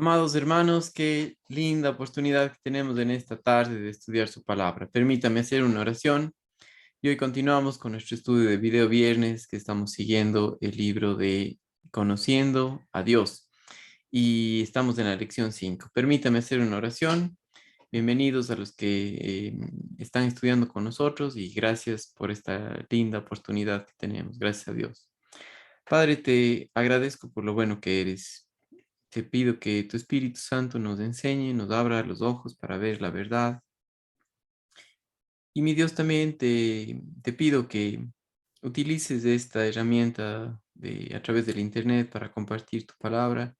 Amados hermanos, qué linda oportunidad que tenemos en esta tarde de estudiar su palabra. Permítame hacer una oración y hoy continuamos con nuestro estudio de video viernes que estamos siguiendo el libro de Conociendo a Dios y estamos en la lección 5. Permítame hacer una oración. Bienvenidos a los que están estudiando con nosotros y gracias por esta linda oportunidad que tenemos. Gracias a Dios. Padre, te agradezco por lo bueno que eres. Te pido que tu Espíritu Santo nos enseñe, nos abra los ojos para ver la verdad. Y mi Dios, también te pido que utilices esta herramienta a través del Internet para compartir tu palabra,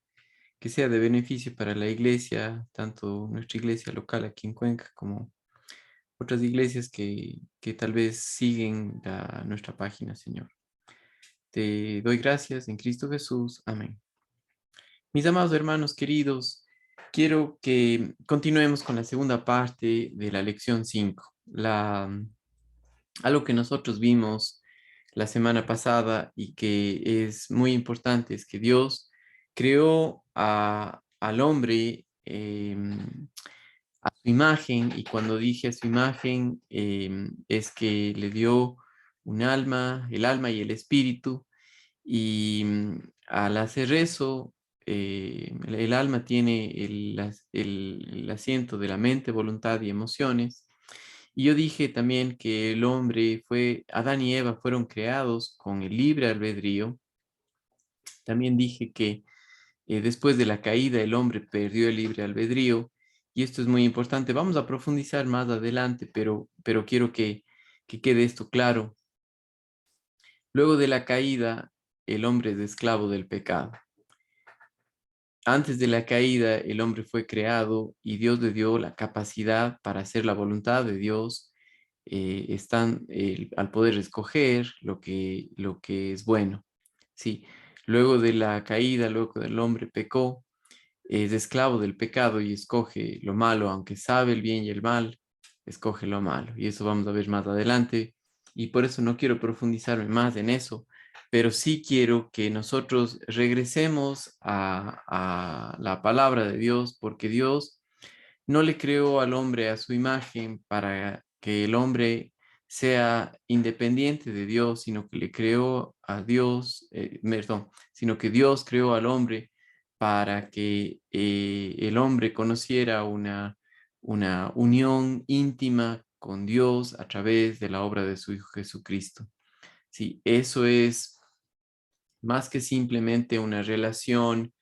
que sea de beneficio para la iglesia, tanto nuestra iglesia local aquí en Cuenca como otras iglesias que tal vez siguen nuestra página, Señor. Te doy gracias en Cristo Jesús. Amén. Mis amados hermanos queridos, quiero que continuemos con la segunda parte de la lección 5. Algo que nosotros vimos la semana pasada y que es muy importante es que Dios creó al hombre a su imagen, y cuando dije a su imagen es que le dio un alma, el alma y el espíritu, y al hacer eso, el alma tiene el asiento de la mente, voluntad y emociones. Y yo dije también que Adán y Eva fueron creados con el libre albedrío. También dije que después de la caída el hombre perdió el libre albedrío. Y esto es muy importante. Vamos a profundizar más adelante, pero quiero que quede esto claro. Luego de la caída, el hombre es esclavo del pecado. Antes de la caída, el hombre fue creado y Dios le dio la capacidad para hacer la voluntad de Dios. Al poder escoger lo que es bueno. Sí. Luego de la caída, luego del hombre pecó, es esclavo del pecado y escoge lo malo, aunque sabe el bien y el mal, escoge lo malo. Y eso vamos a ver más adelante. Y por eso no quiero profundizarme más en eso, pero sí quiero que nosotros regresemos a la palabra de Dios, porque Dios no le creó al hombre a su imagen para que el hombre sea independiente de Dios, sino que le creó a Dios, sino que Dios creó al hombre para que el hombre conociera una unión íntima con Dios a través de la obra de su Hijo Jesucristo. Sí, eso es más que simplemente una relación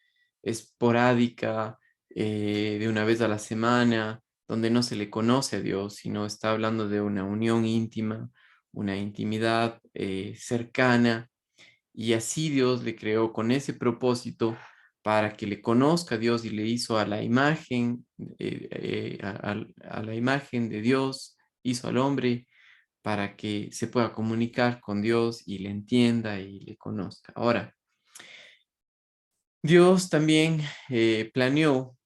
esporádica de una vez a la semana, donde no se le conoce a Dios, sino está hablando de una unión íntima, una intimidad cercana, y así Dios le creó con ese propósito para que le conozca a Dios, y le hizo a la imagen, a la imagen de Dios, hizo al hombre para que se pueda comunicar con Dios y le entienda y le conozca. Ahora, Dios también planeó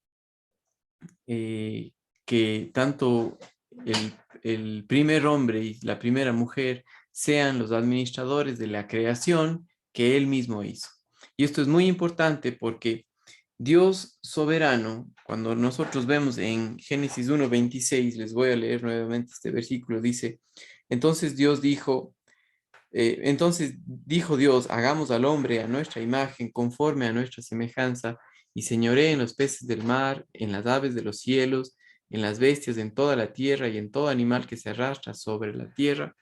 eh, que tanto el, el primer hombre y la primera mujer sean los administradores de la creación que Él mismo hizo. Y esto es muy importante porque Dios soberano, cuando nosotros vemos en Génesis 1:26, les voy a leer nuevamente este versículo, dice: entonces dijo Dios, hagamos al hombre a nuestra imagen, conforme a nuestra semejanza, y señoree en los peces del mar, en las aves de los cielos, en las bestias, en toda la tierra y en todo animal que se arrastra sobre la tierra.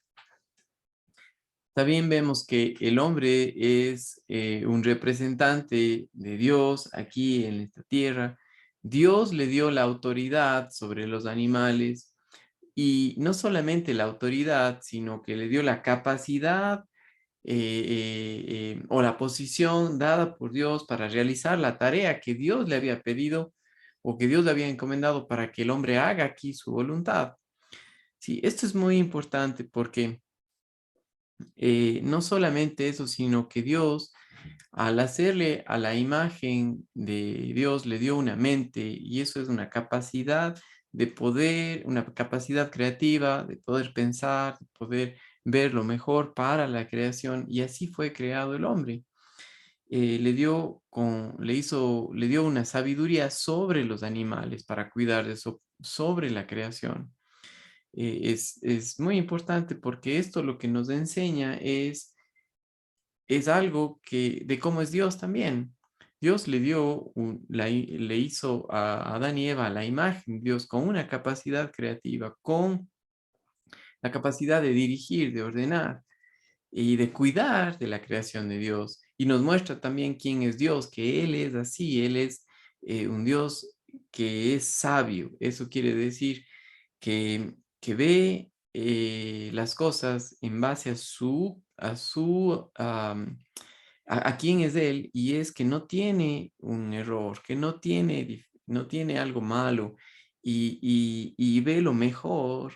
También vemos que el hombre es un representante de Dios aquí en esta tierra. Dios le dio la autoridad sobre los animales, y no solamente la autoridad, sino que le dio la capacidad o la posición dada por Dios para realizar la tarea que Dios le había pedido o que Dios le había encomendado para que el hombre haga aquí su voluntad. Sí, esto es muy importante porque no solamente eso, sino que Dios, al hacerle a la imagen de Dios, le dio una mente, y eso es una capacidad de poder, una capacidad creativa, de poder pensar, de poder ver lo mejor para la creación, y así fue creado el hombre. le dio una sabiduría sobre los animales para cuidar de eso, sobre la creación. Es muy importante porque esto lo que nos enseña es algo de cómo es Dios también. Dios le dio, le hizo a Adán y Eva la imagen, Dios con una capacidad creativa, con la capacidad de dirigir, de ordenar y de cuidar de la creación de Dios. Y nos muestra también quién es Dios, que Él es así, Él es un Dios que es sabio. Eso quiere decir que ve las cosas en base a quién es Él, y es que no tiene un error, que no tiene algo malo, y ve lo mejor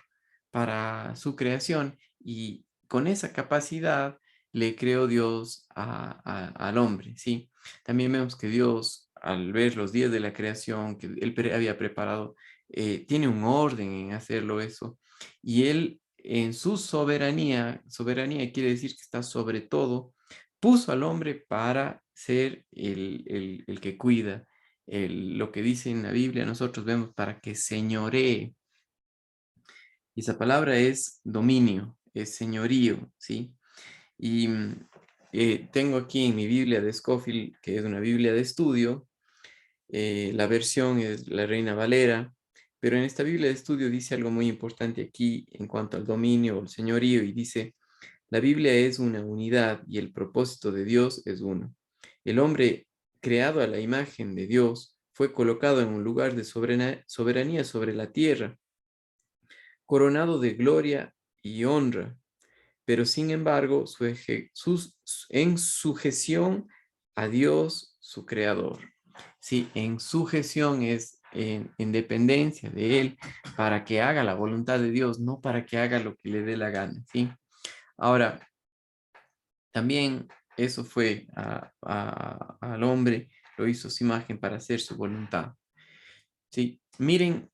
para su creación, y con esa capacidad le creó Dios al hombre, ¿sí? También vemos que Dios, al ver los días de la creación que Él había preparado, tiene un orden en hacerlo eso, y Él en su soberanía quiere decir que está sobre todo, puso al hombre para ser el que cuida. Lo que dice en la Biblia, nosotros vemos para que señoree. Y esa palabra es dominio, es señorío, ¿sí? Y tengo aquí en mi Biblia de Scofield, que es una Biblia de estudio, la versión es la Reina Valera, pero en esta Biblia de estudio dice algo muy importante aquí en cuanto al dominio o el señorío, y dice: la Biblia es una unidad y el propósito de Dios es uno. El hombre creado a la imagen de Dios fue colocado en un lugar de soberanía sobre la tierra, coronado de gloria y honra, pero sin embargo en sujeción a Dios, su creador. Sí, en sujeción es en dependencia de Él para que haga la voluntad de Dios, no para que haga lo que le dé la gana, ¿sí? Ahora, también eso fue al hombre, lo hizo su imagen para hacer su voluntad. Sí, miren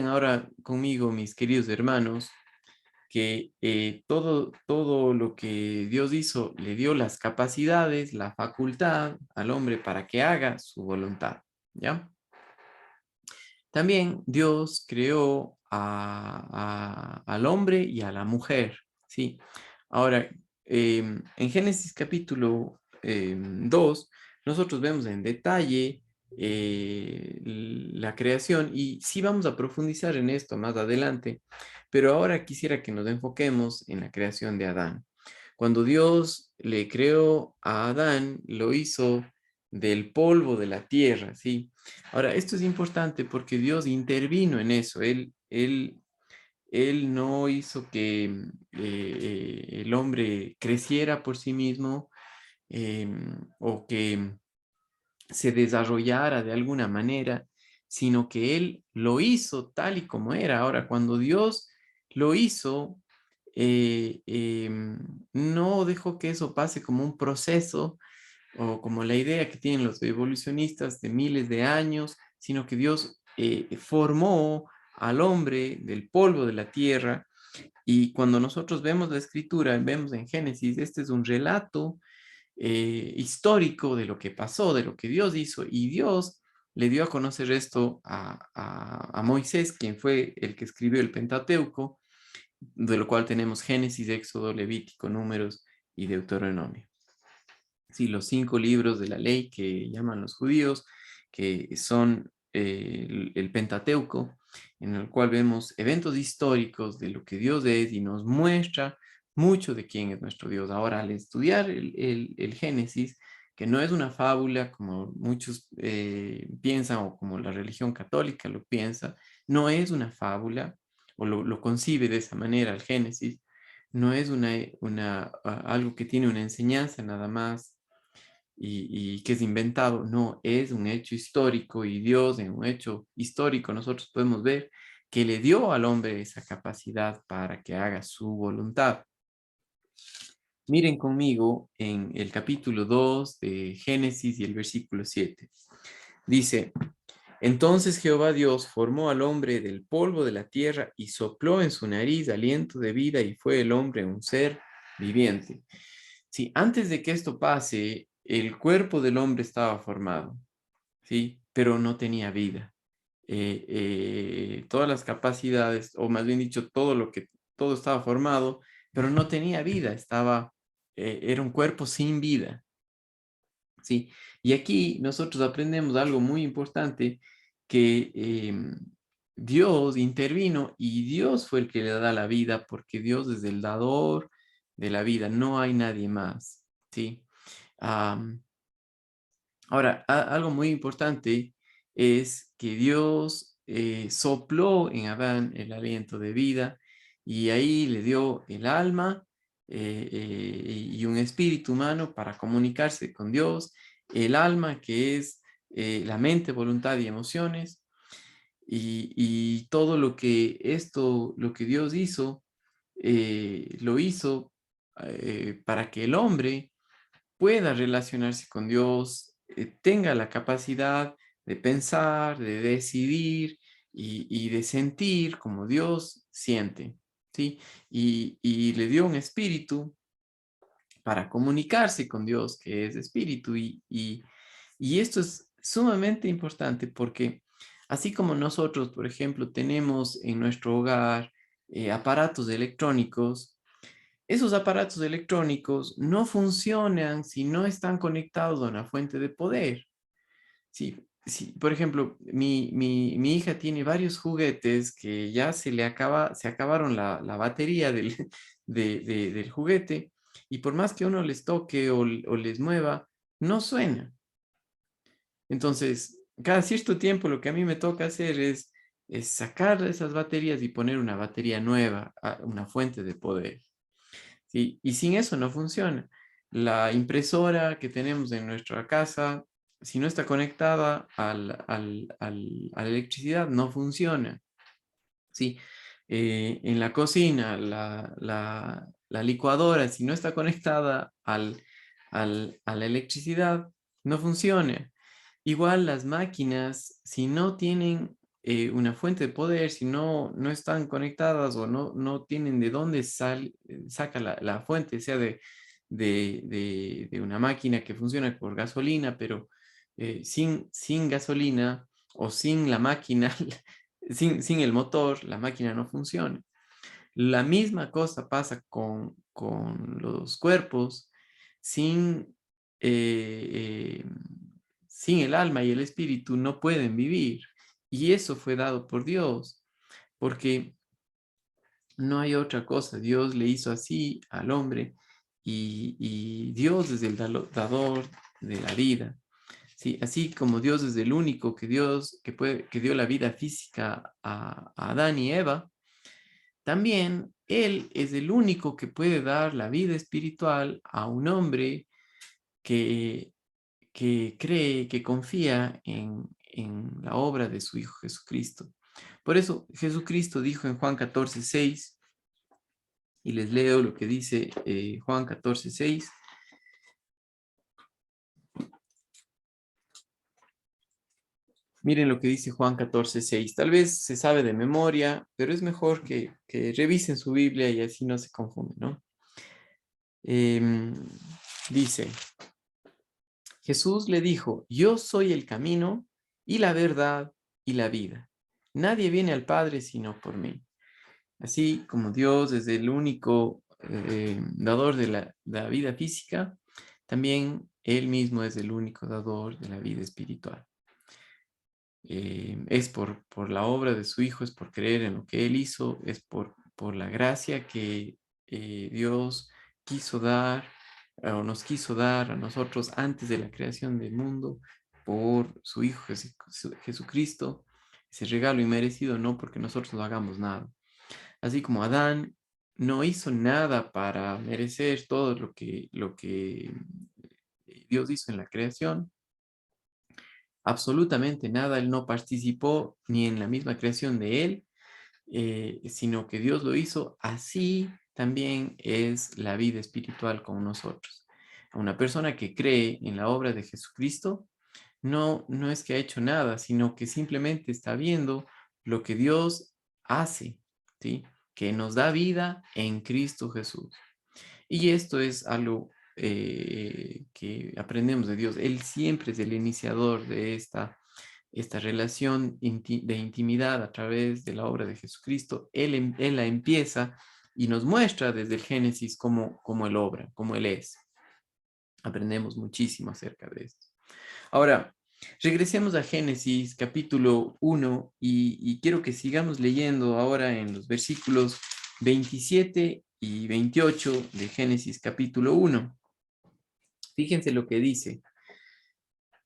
ahora conmigo, mis queridos hermanos, que todo lo que Dios hizo le dio las capacidades, la facultad al hombre para que haga su voluntad, ¿ya? También Dios creó al hombre y a la mujer, ¿sí? Ahora, en Génesis capítulo 2, nosotros vemos en detalle la creación, y sí vamos a profundizar en esto más adelante, pero ahora quisiera que nos enfoquemos en la creación de Adán. Cuando Dios le creó a Adán, lo hizo del polvo de la tierra, ¿sí? Ahora, esto es importante porque Dios intervino en eso. Él no hizo que el hombre creciera por sí mismo, o que se desarrollara de alguna manera, sino que Él lo hizo tal y como era. Ahora, cuando Dios lo hizo, no dejó que eso pase como un proceso o como la idea que tienen los evolucionistas de miles de años, sino que Dios formó al hombre del polvo de la tierra. Y cuando nosotros vemos la escritura, vemos en Génesis, este es un relato histórico de lo que pasó, de lo que Dios hizo, y Dios le dio a conocer esto a Moisés, quien fue el que escribió el Pentateuco, de lo cual tenemos Génesis, Éxodo, Levítico, Números y Deuteronomio. Sí, los 5 libros de la ley que llaman los judíos, que son el Pentateuco, en el cual vemos eventos históricos de lo que Dios es y nos muestra mucho de quién es nuestro Dios. Ahora, al estudiar el Génesis, que no es una fábula como muchos piensan, o como la religión católica lo piensa, no es una fábula, o lo concibe de esa manera el Génesis, no es algo que tiene una enseñanza nada más, y que es inventado. No, es un hecho histórico, y Dios en un hecho histórico nosotros podemos ver que le dio al hombre esa capacidad para que haga su voluntad. Miren conmigo en el capítulo 2 de Génesis y el versículo 7. Dice: entonces Jehová Dios formó al hombre del polvo de la tierra y sopló en su nariz aliento de vida, y fue el hombre un ser viviente. Sí, antes de que esto pase, el cuerpo del hombre estaba formado, ¿sí? Pero no tenía vida. Todas las capacidades, o más bien dicho, todo estaba formado, pero no tenía vida, era un cuerpo sin vida, ¿sí? Y aquí nosotros aprendemos algo muy importante, que Dios intervino y Dios fue el que le da la vida, porque Dios es el dador de la vida, no hay nadie más, ¿sí? Am, Ahora, algo muy importante es que Dios sopló en Adán el aliento de vida y ahí le dio el alma y un espíritu humano para comunicarse con Dios, el alma que es la mente, voluntad y emociones, y todo lo que Dios hizo, lo hizo para que el hombre pueda relacionarse con Dios, tenga la capacidad de pensar, de decidir y de sentir como Dios siente, ¿sí? Y le dio un espíritu para comunicarse con Dios, que es espíritu, y esto es sumamente importante porque así como nosotros, por ejemplo, tenemos en nuestro hogar aparatos electrónicos, esos aparatos electrónicos no funcionan si no están conectados a una fuente de poder. Sí, por ejemplo, mi hija tiene varios juguetes que ya se acabaron la batería del juguete, y por más que uno les toque o les mueva, no suena. Entonces, cada cierto tiempo lo que a mí me toca hacer es sacar esas baterías y poner una batería nueva, una fuente de poder. ¿Sí? Y sin eso no funciona. La impresora que tenemos en nuestra casa, si no está conectada a la electricidad, no funciona. ¿Sí? En la cocina, la licuadora, si no está conectada a la electricidad, no funciona. Igual las máquinas, si no tienen una fuente de poder, si no están conectadas o no tienen de dónde saca la fuente, sea de una máquina que funciona por gasolina, pero sin gasolina o sin la máquina, sin el motor, la máquina no funciona. La misma cosa pasa con los cuerpos sin, eh, eh, sin el alma y el espíritu no pueden vivir. Y eso fue dado por Dios, porque no hay otra cosa. Dios le hizo así al hombre y Dios es el dador de la vida. Sí, así como Dios es el único que dio la vida física a Adán y Eva, también Él es el único que puede dar la vida espiritual a un hombre que, que cree, que confía en la obra de su Hijo Jesucristo. Por eso Jesucristo dijo en Juan 14:6, y les leo lo que dice Juan 14:6. Miren lo que dice Juan 14:6. Tal vez se sabe de memoria, pero es mejor que revisen su Biblia y así no se confunden, ¿no? Em, Dice, Jesús le dijo, yo soy el camino y la verdad y la vida. Nadie viene al Padre sino por mí. Así como Dios es el único dador de la vida física, también Él mismo es el único dador de la vida espiritual. Es por la obra de su Hijo, es por creer en lo que Él hizo, es por la gracia que Dios quiso dar o nos quiso dar a nosotros antes de la creación del mundo, por su Hijo Jesucristo, ese regalo inmerecido, no porque nosotros no hagamos nada. Así como Adán no hizo nada para merecer todo lo que Dios hizo en la creación, absolutamente nada. Él no participó ni en la misma creación de él, sino que Dios lo hizo. Así también es la vida espiritual con nosotros. Una persona que cree en la obra de Jesucristo no es que ha hecho nada, sino que simplemente está viendo lo que Dios hace, ¿sí? Que nos da vida en Cristo Jesús. Y esto es algo que aprendemos de Dios. Él siempre es el iniciador de esta relación de intimidad a través de la obra de Jesucristo. Él la empieza y nos muestra desde el Génesis cómo Él obra, cómo Él es. Aprendemos muchísimo acerca de esto. Ahora, regresemos a Génesis capítulo 1 y quiero que sigamos leyendo ahora en los versículos 27 y 28 de Génesis capítulo 1. Fíjense lo que dice.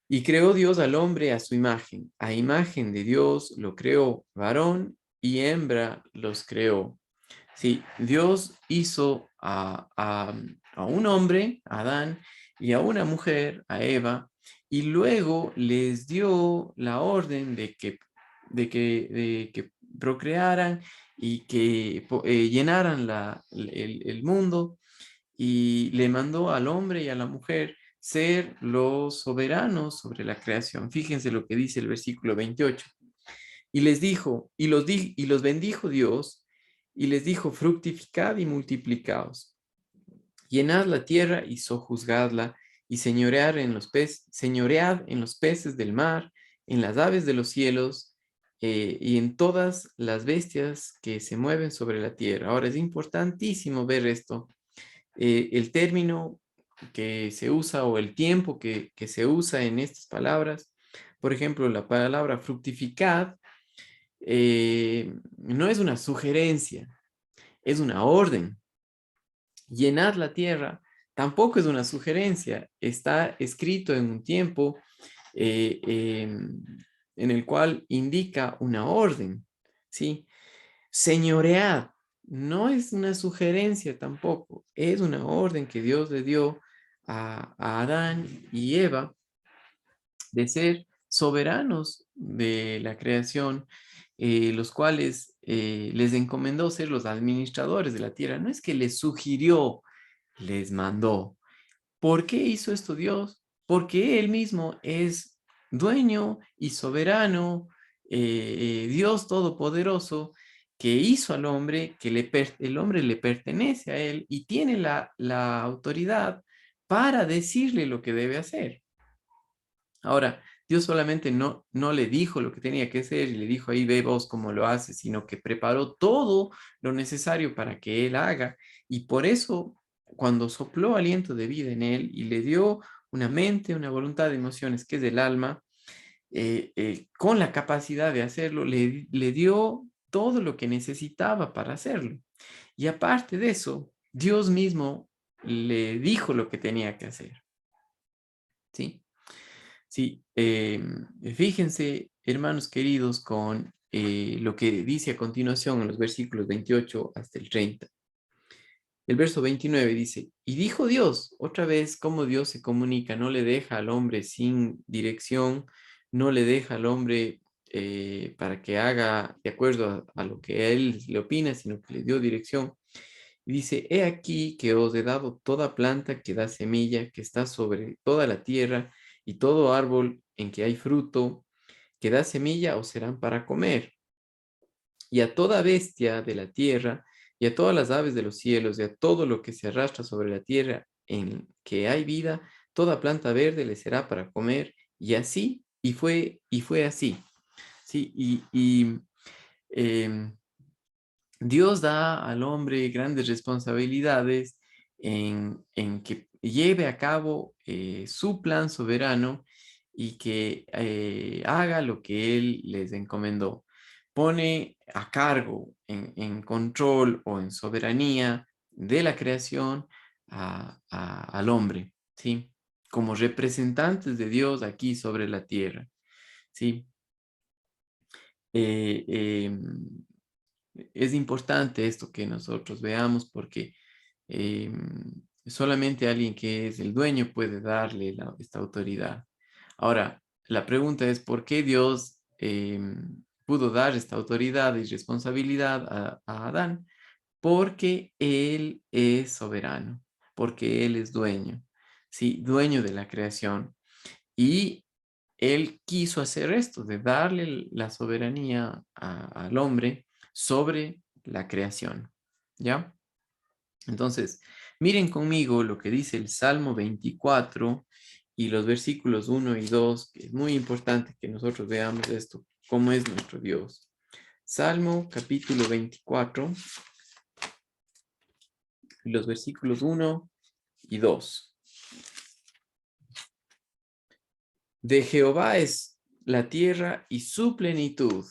Y creó Dios al hombre a su imagen. A imagen de Dios lo creó, varón y hembra los creó. Sí, Dios hizo a un hombre, a Adán, y a una mujer, a Eva, y luego les dio la orden de que procrearan y que llenaran el mundo, y le mandó al hombre y a la mujer ser los soberanos sobre la creación. Fíjense lo que dice el versículo 28. Y les dijo, y los bendijo Dios, y les dijo, fructificad y multiplicaos, llenad la tierra y sojuzgadla, y señoread en los peces del mar, en las aves de los cielos, y en todas las bestias que se mueven sobre la tierra. Ahora es importantísimo ver esto. El término que se usa o el tiempo que se usa en estas palabras, por ejemplo, la palabra fructificad, no es una sugerencia, es una orden. Llenar la tierra tampoco es una sugerencia, está escrito en un tiempo en el cual indica una orden, ¿sí? Señoread no es una sugerencia tampoco, es una orden que Dios le dio a Adán y Eva de ser soberanos de la creación, los cuales les encomendó ser los administradores de la tierra. No es que les sugirió, les mandó. ¿Por qué hizo esto Dios? Porque Él mismo es dueño y soberano, Dios todopoderoso, que hizo al hombre, el hombre le pertenece a Él y tiene la autoridad para decirle lo que debe hacer. Ahora, Dios solamente no le dijo lo que tenía que hacer y le dijo ahí ve vos cómo lo haces, sino que preparó todo lo necesario para que él haga. Y por eso, cuando sopló aliento de vida en él y le dio una mente, una voluntad de emociones, que es el alma, con la capacidad de hacerlo, le dio todo lo que necesitaba para hacerlo. Y aparte de eso, Dios mismo le dijo lo que tenía que hacer. ¿Sí? Sí, fíjense, hermanos queridos, con lo que dice a continuación en los versículos 28 hasta el 30. El verso 29 dice, y dijo Dios, otra vez cómo Dios se comunica, no le deja al hombre sin dirección, no le deja al hombre para que haga de acuerdo a lo que él le opina, sino que le dio dirección. Y dice, he aquí que os he dado toda planta que da semilla, que está sobre toda la tierra, y todo árbol en que hay fruto, que da semilla, os serán para comer. Y a toda bestia de la tierra, y a todas las aves de los cielos, y a todo lo que se arrastra sobre la tierra en que hay vida, toda planta verde le será para comer. Y así, y fue así. Sí, em, Dios da al hombre grandes responsabilidades en que lleve a cabo su plan soberano y que haga lo que Él les encomendó. Pone a cargo, en control o en soberanía de la creación al hombre, ¿sí? Como representantes de Dios aquí sobre la tierra, ¿sí? Eh, em, es importante esto que nosotros veamos porque solamente alguien que es el dueño puede darle esta autoridad. Ahora, la pregunta es, ¿por qué Dios pudo dar esta autoridad y responsabilidad a Adán? Porque Él es soberano, porque Él es dueño, ¿sí? Dueño de la creación. Y Él quiso hacer esto, de darle la soberanía al hombre sobre la creación, ¿ya? Entonces, Miren conmigo lo que dice el Salmo 24 y los versículos 1 y 2, que es muy importante que nosotros veamos esto, cómo es nuestro Dios. Salmo capítulo 24, los versículos 1 y 2. De Jehová es la tierra y su plenitud,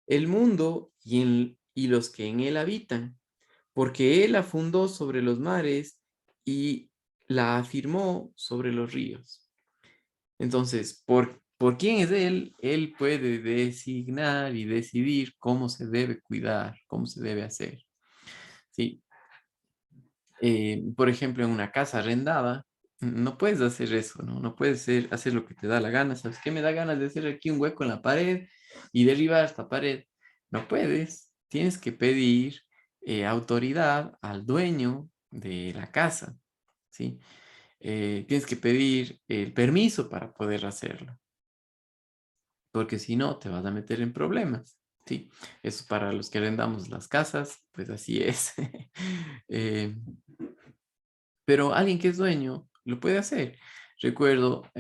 el mundo y los que en él habitan, porque él la fundó sobre los mares y la afirmó sobre los ríos. Entonces, por quién es él, él puede designar y decidir cómo se debe cuidar, cómo se debe hacer. Sí. Por ejemplo, en una casa arrendada, no puedes hacer eso, ¿no? No puedes hacer lo que te da la gana. ¿Sabes qué? Me da ganas de hacer aquí un hueco en la pared y derribar esta pared. No puedes. Tienes que pedir autoridad al dueño de la casa, ¿sí? Tienes que pedir el permiso para poder hacerlo, porque si no, te vas a meter en problemas, ¿sí? Eso para los que arrendamos las casas, pues así es. Eh, pero alguien que es dueño lo puede hacer. Recuerdo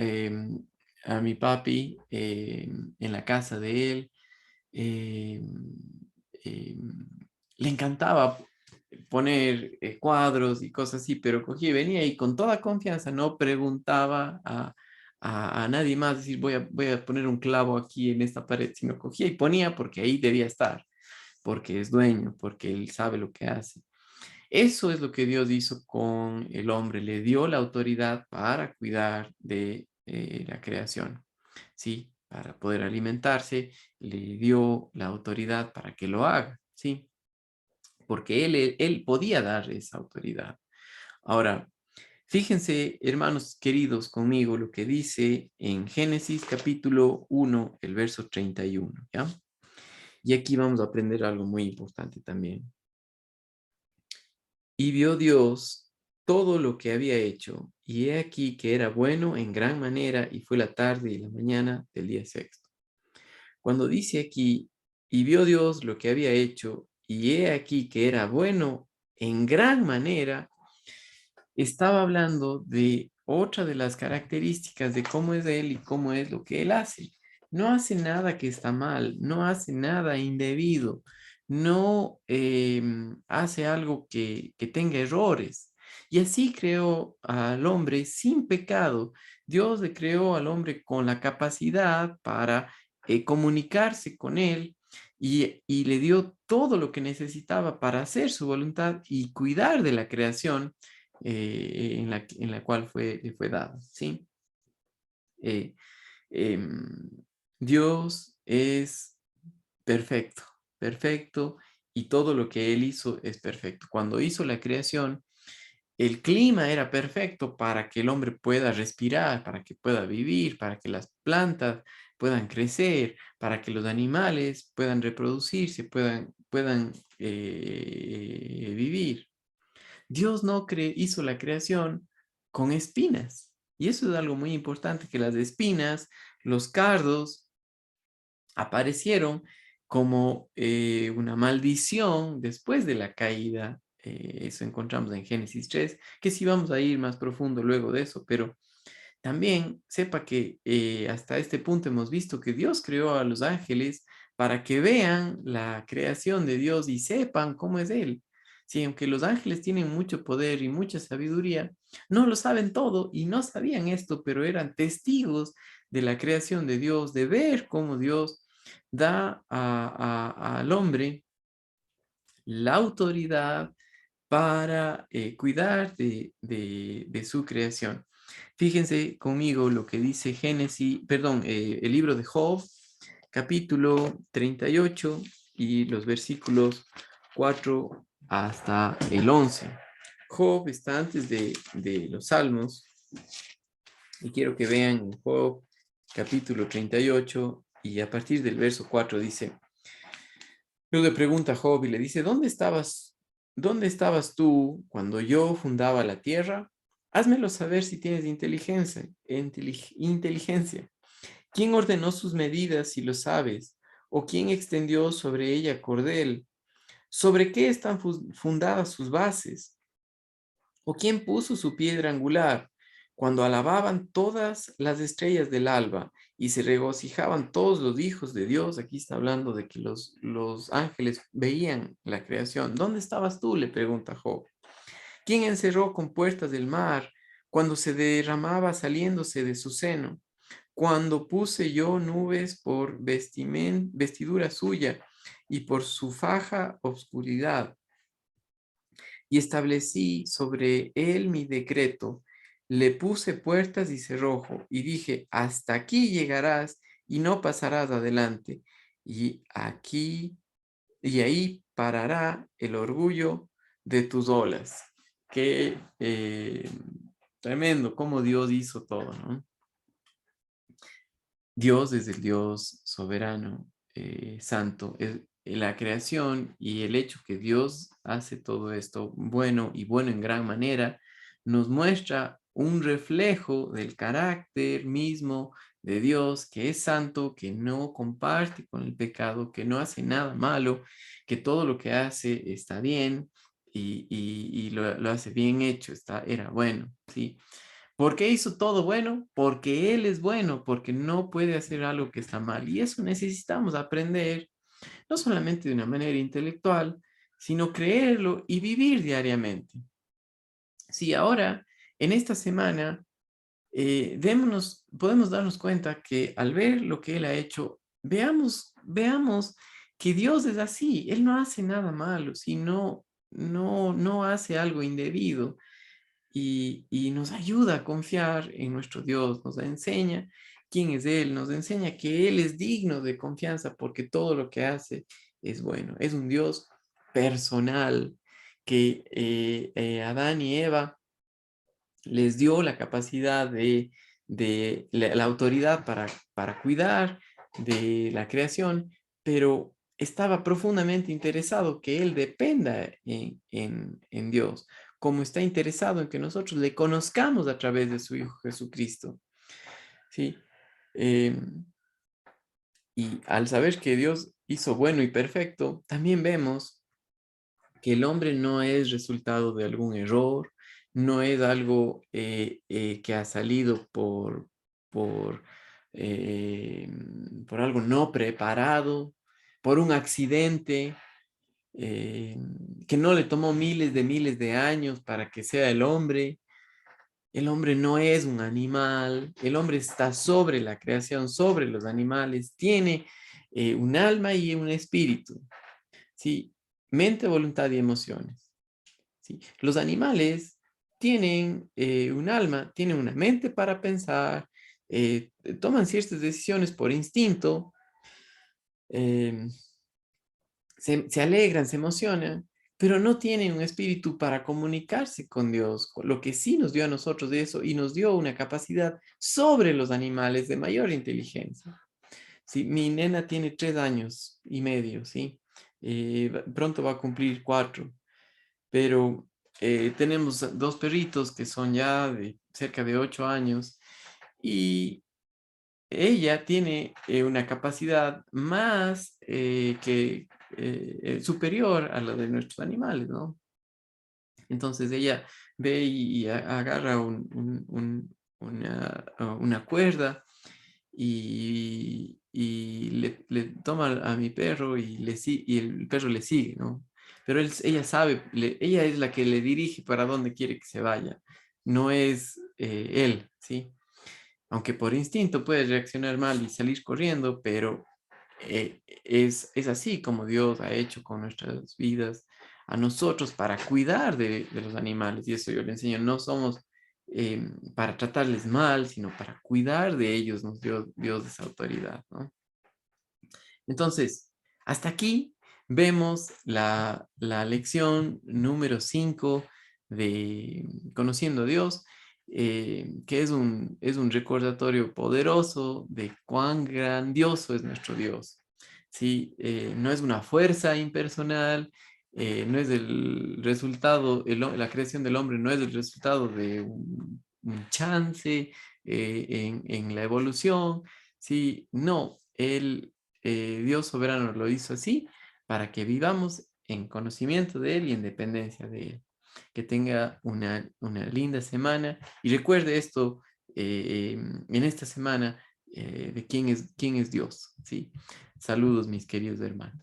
a mi papi en la casa de él, em, em, le encantaba poner cuadros y cosas así, pero cogía y venía y con toda confianza no preguntaba a nadie más, decir voy a poner un clavo aquí en esta pared, sino cogía y ponía porque ahí debía estar, porque es dueño, porque él sabe lo que hace. Eso es lo que Dios hizo con el hombre, le dio la autoridad para cuidar de la creación, ¿sí? Para poder alimentarse, le dio la autoridad para que lo haga, ¿sí? Porque él podía dar esa autoridad. Ahora, fíjense, hermanos queridos, conmigo lo que dice en Génesis capítulo 1, el verso 31, ¿ya? Y aquí vamos a aprender algo muy importante también. Y vio Dios todo lo que había hecho, y he aquí que era bueno en gran manera, y fue la tarde y la mañana del día sexto. Cuando dice aquí, y vio Dios lo que había hecho, y he aquí que era bueno en gran manera, estaba hablando de otra de las características de cómo es Él y cómo es lo que Él hace. No hace nada que está mal, no hace nada indebido, no hace algo que tenga errores. Y así creó al hombre sin pecado. Dios le creó al hombre con la capacidad para comunicarse con Él y le dio todo lo que necesitaba para hacer su voluntad y cuidar de la creación en la cual le fue dado, ¿sí? Eh, em, Dios es perfecto, perfecto, y todo lo que Él hizo es perfecto. Cuando hizo la creación, el clima era perfecto para que el hombre pueda respirar, para que pueda vivir, para que las plantas puedan crecer, para que los animales puedan reproducirse, puedan vivir. Dios no hizo la creación con espinas. Y eso es algo muy importante, que las espinas, los cardos, aparecieron como una maldición después de la caída. Eso encontramos en Génesis 3, que sí vamos a ir más profundo luego de eso, pero también sepa que hasta este punto hemos visto que Dios creó a los ángeles para que vean la creación de Dios y sepan cómo es Él. Sí, aunque los ángeles tienen mucho poder y mucha sabiduría, no lo saben todo y no sabían esto, pero eran testigos de la creación de Dios, de ver cómo Dios da al hombre la autoridad para cuidar de su creación. Fíjense conmigo lo que dice Génesis, perdón, el libro de Job, capítulo 38 y los versículos 4 hasta el 11. Job está antes de los Salmos y quiero que vean en Job, capítulo 38 y a partir del verso 4 dice, Dios le pregunta a Job y le dice, ¿Dónde estabas tú cuando yo fundaba la tierra? Házmelo saber si tienes inteligencia. ¿Quién ordenó sus medidas si lo sabes? ¿O quién extendió sobre ella cordel? ¿Sobre qué están fundadas sus bases? ¿O quién puso su piedra angular? Cuando alababan todas las estrellas del alba y se regocijaban todos los hijos de Dios. Aquí está hablando de que los ángeles veían la creación. ¿Dónde estabas tú?, le pregunta Job. ¿Quién encerró con puertas del mar cuando se derramaba saliéndose de su seno? Cuando puse yo nubes por vestidura suya y por su faja obscuridad, y establecí sobre él mi decreto, le puse puertas y cerrojo, y dije, hasta aquí llegarás y no pasarás adelante, y aquí y ahí parará el orgullo de tus olas. Qué tremendo cómo Dios hizo todo, ¿no? Dios es el Dios soberano, santo, es la creación, y el hecho que Dios hace todo esto bueno y bueno en gran manera, nos muestra un reflejo del carácter mismo de Dios, que es santo, que no comparte con el pecado, que no hace nada malo, que todo lo que hace está bien y lo hace bien hecho, era bueno, ¿sí? ¿Por qué hizo todo bueno? Porque Él es bueno, porque no puede hacer algo que está mal. Y eso necesitamos aprender, no solamente de una manera intelectual, sino creerlo y vivir diariamente. Sí, ahora, en esta semana, podemos darnos cuenta que al ver lo que Él ha hecho, veamos que Dios es así. Él no hace nada malo, sino no hace algo indebido y nos ayuda a confiar en nuestro Dios, nos enseña quién es Él, nos enseña que Él es digno de confianza porque todo lo que hace es bueno. Es un Dios personal que Adán y Eva les dio la capacidad de la autoridad para cuidar de la creación, pero estaba profundamente interesado que él dependa en Dios, como está interesado en que nosotros le conozcamos a través de su Hijo Jesucristo. ¿Sí? Y al saber que Dios hizo bueno y perfecto, también vemos que el hombre no es resultado de algún error, no es algo que ha salido por, por algo no preparado, por un accidente, eh, que no le tomó miles de años para que sea el hombre. El hombre no es un animal, el hombre está sobre la creación, sobre los animales, tiene un alma y un espíritu, ¿sí? Mente, voluntad y emociones. ¿Sí? Los animales tienen un alma, tienen una mente para pensar, toman ciertas decisiones por instinto, eh, se alegran, se emocionan, pero no tienen un espíritu para comunicarse con Dios, lo que sí nos dio a nosotros de eso y nos dio una capacidad sobre los animales de mayor inteligencia. Sí, mi nena tiene 3 años y medio, ¿sí? Pronto va a cumplir 4, pero tenemos 2 perritos que son ya de cerca de 8 años y ella tiene una capacidad más superior a la de nuestros animales, ¿no? Entonces ella ve y agarra una cuerda y le toma a mi perro y el perro le sigue, ¿no? Pero ella sabe, ella es la que le dirige para dónde quiere que se vaya, no es él, ¿sí? Aunque por instinto puede reaccionar mal y salir corriendo, pero es así como Dios ha hecho con nuestras vidas a nosotros para cuidar de los animales. Y eso yo le enseño, no somos para tratarles mal, sino para cuidar de ellos, nos dio Dios esa autoridad, ¿no? Entonces, hasta aquí vemos la lección número 5 de Conociendo a Dios, que es un recordatorio poderoso de cuán grandioso es nuestro Dios. ¿Sí? No es una fuerza impersonal, no es el resultado, la creación del hombre no es el resultado de un chance en la evolución, ¿sí? No, Dios soberano lo hizo así para que vivamos en conocimiento de Él y en dependencia de Él. Que tenga una linda semana y recuerde esto en esta semana de quién es Dios, ¿sí? Saludos, mis queridos hermanos.